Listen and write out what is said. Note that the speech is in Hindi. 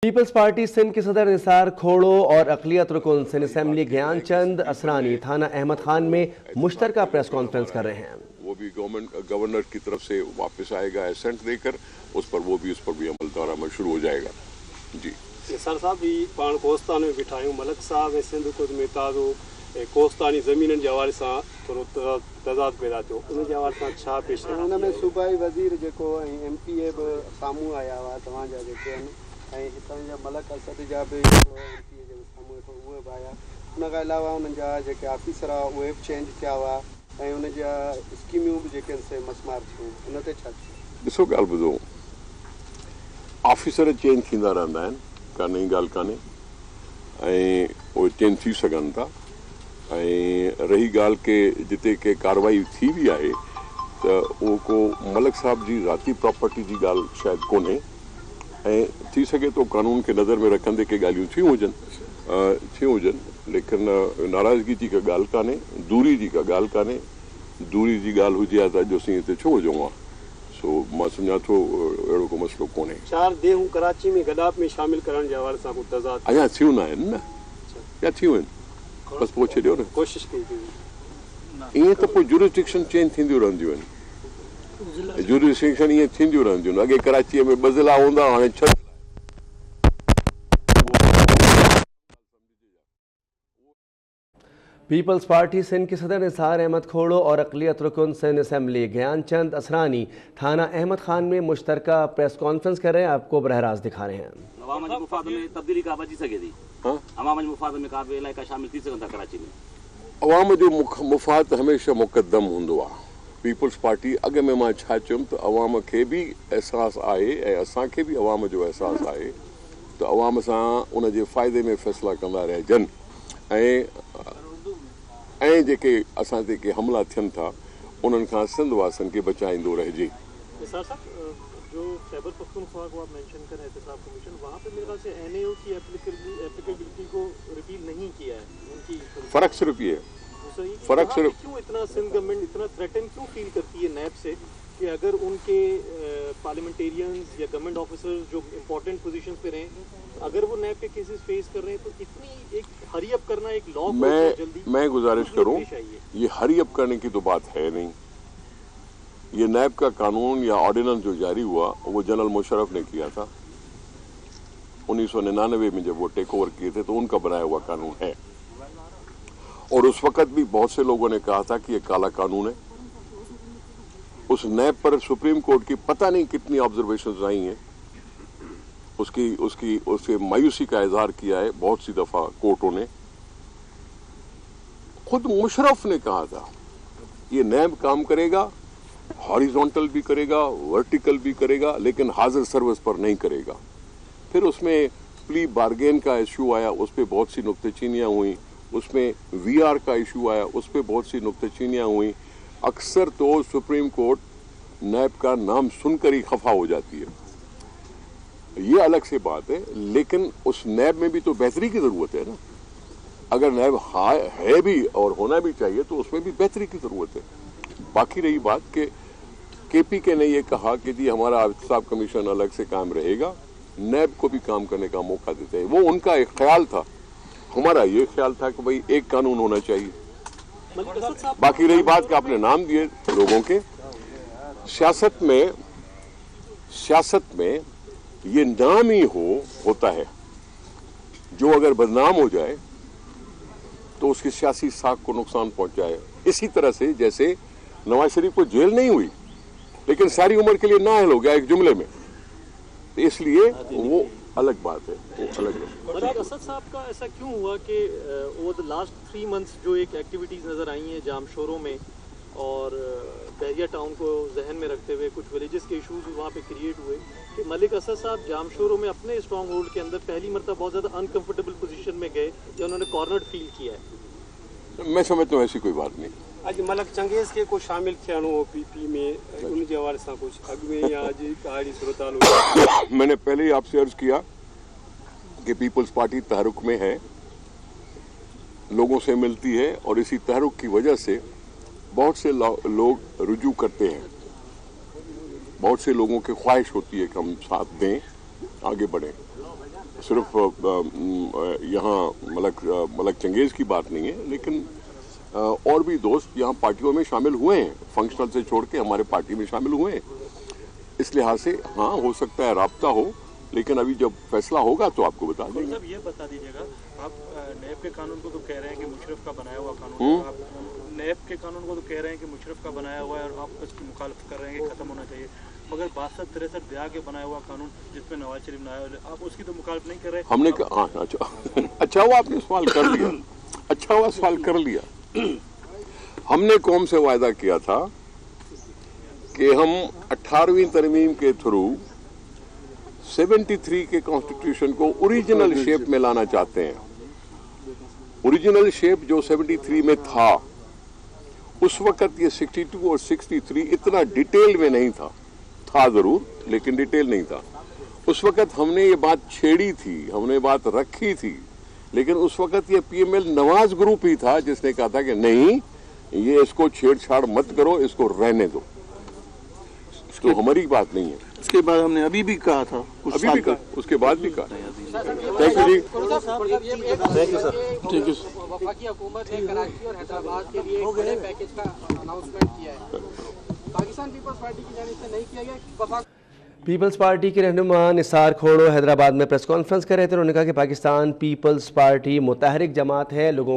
पीपल्स पार्टी सिंध के सदर निसार खोड़ो और अक़लियत रुकन सिंध असेंबली ज्ञानचंद असरानी थाना अहमद खान में मुश्तरका प्रेस कॉन्फ्रेंस कर रहे हैं। वो भी गवर्नर की तरफ से वापस आएगा एसेंट देकर, उस पर भी अमल दौरा शुरू हो जाएगा। जी निसार साहब भी पान कोस्तान में बिठायूं मलक साहब सिंध कुद में ताज़ो कोस्तानी ज़मीन के हवाले से थोड़ो तज़ाद पैदा थियो, उन जे हवाले सां छा पेश आहे? हुन में सूबाई वज़ीर जेको MPA बि साम्हूं आया हुआ तव्हांजा जेके आहिनि ऐं हितां जा मलक असद जा बि MPA जे साम्हूं उहे बि आया। उन खां अलावा उन्हनि जा जेके ऑफिसर हुआ उहे बि चेंज थिया हुआ ऐं उन जा स्कीमियूं बि जेके आहिनि से मसमार थियूं। उन ते छा थियो? ॾिसो ॻाल्हि ॿुधो, ऑफिसर चेंज थींदा रहंदा आहिनि, का नई ॻाल्हि कान्हे ऐं उहे चेंज थी सघनि था। ऐं रही ॻाल्हि के जिते के कार्रवाई थी बि आहे त उहो को मलक साहब जी ज़ाती प्रॉपर्टी जी ॻाल्हि शायदि कोन्हे ऐं थी सघे तो कानून के नज़र में रखंदे के ॻाल्हियूं थियूं हुजनि, लेकिन नाराज़गी जी का ॻाल्हि कान्हे, दूरी जी का ॻाल्हि कान्हे। दूरी जी ॻाल्हि हुजे हा त अॼु असीं हिते छो हुजूं हा। सो मां सम्झां थो अहिड़ो को मसइलो कोन्हे। 4 देहूं कराची में गडाप में शामिल करण जे हवाले सां को तज़ाद अञा थियूं न आहिनि न, या थियूं आहिनि, बसि पुछे ॾियो न। कोशिश कई ईअं त पोइ जुरिस्डिक्शन चेंज थींदियूं रहंदियूं आहिनि, जुरिस्डिक्शन ईअं थींदियूं रहंदियूं आहिनि। अॻे कराचीअ में 2 ज़िला हूंदा, हाणे 6। पीपल्स पार्टी सिंध के सदर निसार अहमद खोड़ो और अक़लियत रुकन सिंध असेंबली ज्ञानचंद असरानी थाना अहमद खान में मुश्तरका प्रेस कॉन्फ्रेंस कर रहे हैं। आपको बरह रास्त दिखा रहे हैं। अवाम जे मुफ़ाद में तब्दीली का बची सके थी, अवाम जे मुफ़ाद में का बि इलाइक़ा शामिल थी सघनि था कराची में। अवाम जो मुफ़ाद हमेशह मुक़दम हूंदो आहे। पीपल्स पार्टी अॻ में मां छा चयुमि त अवाम खे बि अहसासु आहे ऐं असांखे बि अवाम जो अहसासु आहे त अवाम सां उन जे फ़ाइदे में फ़ैसिला कंदा रहिजनि ऐं जेके असां ते के हमला थियनि था उन्हनि खां सिंध वासियुनि खे बचाईंदो रहिजे। निसार साहब जो खैबर पख्तूनख्वा को आप मेंशन कर रहे थे साहब कमीशन, वहाँ पे मेरे ख्याल से NAO की एप्लीकेबिलिटी को रिपील नहीं किया है। उनकी फ़र्क सिर्फ ये फ़र्क सिर्फ क्यों इतना सिंध गवर्नमेंट इतना थ्रेटन क्यों फील करती है नैब से कि अगर उनके पार्लियामेंटेरियंस या गवर्नमेंट ऑफिसर्स जो इम्पोर्टेंट पोजीशंस पे रहे, अगर वो नैब के केसेस फेस कर रहे हैं तो इतनी एक हरी अप करना एक लॉ मैं गुजारिश करूं, ये हरी अप करने की तो बात है नहीं। ये नैब का कानून या ऑर्डिनेंस जो जारी हुआ वो जनरल मुशर्रफ ने किया था 1999 में, जब वो टेक ओवर किए थे तो उनका बनाया हुआ कानून है। और उस वक्त भी बहुत से लोगों ने कहा था कि ये काला कानून है। उस नैब पर सुप्रीम कोर्ट की पता नहीं कितनी ऑब्जर्वेशंस आई हैं, उसके मायूसी का इजहार किया है बहुत सी दफा कोर्टों ने। खुद मुशर्रफ ने कहा था ये नैब काम करेगा, हॉरिजॉन्टल भी करेगा, वर्टिकल भी करेगा, लेकिन हाजिर सर्विस पर नहीं करेगा। फिर उसमें प्ली बार्गेन का इशू आया, उस पर बहुत सी नुक्तेचीनियां हुई। उसमें VR का इशू आया, उस पर बहुत सी नुक्तेचीनियां हुई। अक्सर तो सुप्रीम कोर्ट नैब का नाम सुनकर ही खफा हो जाती है, ये अलग से बात है। लेकिन उस नैब में भी तो बेहतरी की जरूरत है ना। अगर नैब है भी और होना भी चाहिए तो उसमें भी बेहतरी की जरूरत है। बाकी रही बात कि KPK ने ये कहा कि जी हमारा एहतसाब कमीशन अलग से काम रहेगा, नैब को भी काम करने का मौका देते हैं, वो उनका एक ख्याल था। हमारा ये ख्याल था कि भाई एक कानून होना चाहिए। बाकी रही बात कि आपने नाम दिए लोगों के, सियासत में ये नाम ही होता है जो अगर बदनाम हो जाए तो उसकी सियासी साख को नुकसान पहुंचाए। इसी तरह से जैसे नवाज शरीफ को जेल नहीं हुई लेकिन सारी उम्र के लिए नाअहल हो गया एक जुमले में, तो इसलिए वो अलग बात है, वो अलग है। मलिक असद साहब का ऐसा क्यों हुआ कि ओवर द लास्ट 3 मंथ्स जो एक एक्टिविटीज नजर आई हैं जामशोरों में और बहरिया टाउन को जहन में रखते हुए कुछ विलेजेस के इशूज वहाँ पे क्रिएट हुए कि मलिक असद साहब जामशोरों में अपने स्ट्रॉन्ग होल्ड के अंदर पहली मरतबा बहुत ज़्यादा अनकंफर्टेबल पोजीशन में गए या उन्होंने कॉर्नर्ड फील किया है? मैं समझता हूँ ऐसी कोई बात नहीं। आज मलक चंगेज़ के को शामिल थिया PP में उनके हवाले से कुछ अॻु में या अॼु कहाड़ी सूरत मैंने पहले ही आपसे अर्ज किया कि पीपल्स पार्टी तहरुक में है, लोगों से मिलती है और इसी तहरुक की वजह से बहुत से लोग रुजू करते हैं। बहुत से लोगों की ख्वाहिश होती है कि हम साथ दें, आगे बढ़ें। सिर्फ यहाँ मलक चंगेज़ की बात नहीं है, लेकिन और भी दोस्त यहाँ पार्टियों में शामिल हुए हैं, फंक्शनल से छोड़ के हमारे पार्टी में शामिल हुए हैं। इस लिहाज से हाँ, हो सकता है राब्ता हो, लेकिन अभी जब फैसला होगा तो आपको बता देंगे। साहब ये बता दीजिएगा, आप नैब के कानून को तो कह रहे हैं कि मुशर्रफ का बनाया हुआ कानून, आप नैब के कानून को तो कह रहे हैं कि मुशर्रफ का बनाया हुआ है और आप उसकी मुखालफत कर रहे हैं कि खत्म होना चाहिए, मगर 62-63 ब्याह के बनाया हुआ कानून जिसमें नवाज शरीफ ना आए, आप उसकी तो मुखालफत नहीं कर रहे। हमने अच्छा हुआ आपने सवाल कर लिया, अच्छा हुआ सवाल कर लिया। हमने कौम से वायदा किया था कि हम 18वीं तरमीम के थ्रू 73 के कॉन्स्टिट्यूशन को ओरिजिनल शेप में लाना चाहते हैं। ओरिजिनल शेप जो 73 में था, उस वक्त ये 62 और 63 इतना डिटेल में नहीं था जरूर, लेकिन डिटेल नहीं था। उस वक्त हमने ये बात छेड़ी थी, हमने बात रखी थी, लेकिन उस वक्त ये पीएमएल नवाज ग्रुप ही था जिसने कहा था कि नहीं, ये इसको छेड़छाड़ मत करो, इसको रहने दो। तो हमारी बात नहीं है। उसके बाद हमने अभी भी कहा था, अभी भी कहा, उसके बाद भी कहा। Thank you ji, thank you sir. ठीक है। वफाकी हुकूमत ने कराची और हैदराबाद के लिए एक बड़े पैकेज का अनाउंसमेंट किया है, पाकिस्तान पीपल्स पार्टी की जानिब से नहीं किया गया। पीपल्स पार्टी के रहनुमा निसार खोड़ो हैदराबाद में प्रेस कॉन्फ्रेंस कर रहे थे। उन्होंने कहा कि पाकिस्तान पीपल्स पार्टी मुतहरिक जमात है, लोगों